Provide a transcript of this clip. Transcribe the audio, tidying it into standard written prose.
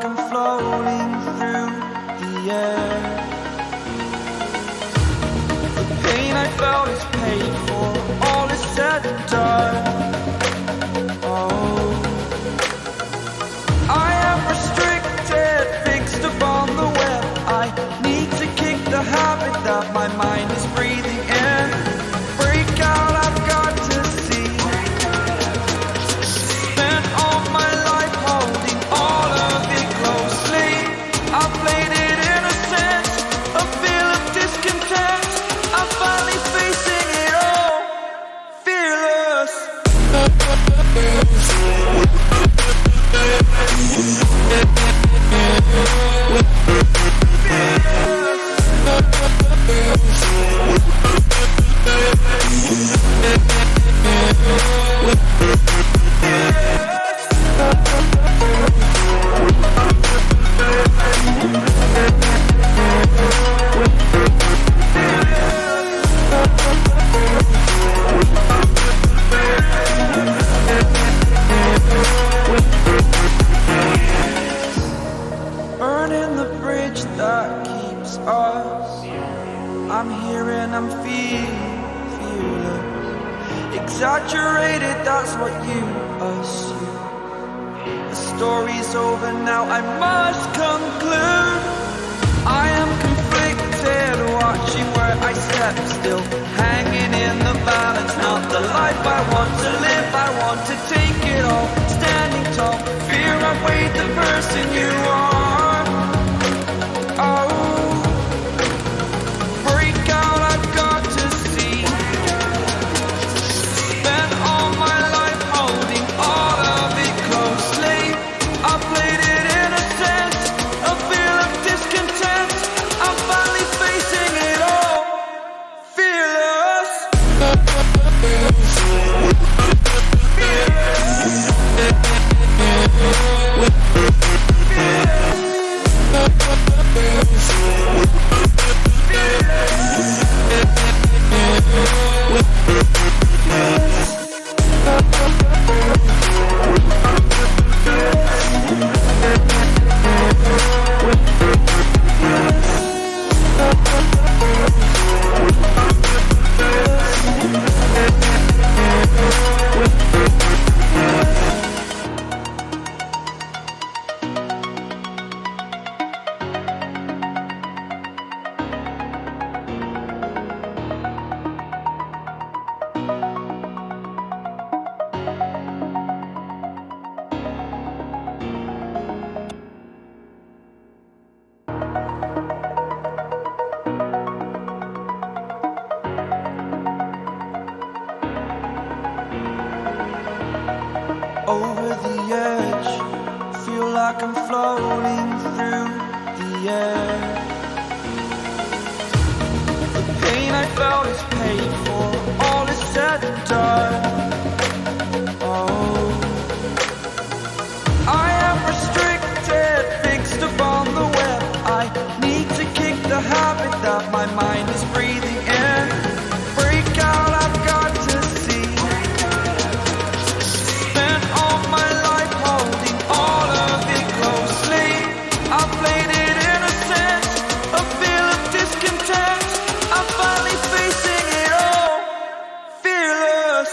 like I'm floating through the air. The pain I felt is paid for, all is said and done. Oh, I am restricted, fixed upon the web. I need to kick the habit that my mind is breathing in. Break out, I've got to see. Spent all my life holding all of it closely. I played it innocent, a feel of discontent. I'm finally facing it all, fearless. Burning the bridge that keeps us. I'm here and I'm feeling exaggerated, that's what you assume. The story's over now, I must conclude. I am conflicted, watching where I step still, hanging in the balance. Not the life I want to live, I want to take it all. Standing tall, fear I've weighed the person you are. Oh, break out, I've got to see. Spent all my life holding all of it closely. I played it innocent, a feel of discontent. I'm finally facing it all, fearless. Over the edge, feel like I'm floating through the air. The pain I felt is paid for, all is said and done. Oh, I am restricted, fixed upon the web. I need to kick the habit that my mind is breathing in. Break out, I've got to see. Spent all my life holding all of it closely. I played it innocent, a feel of discontent. I'm finally facing it all, fearless.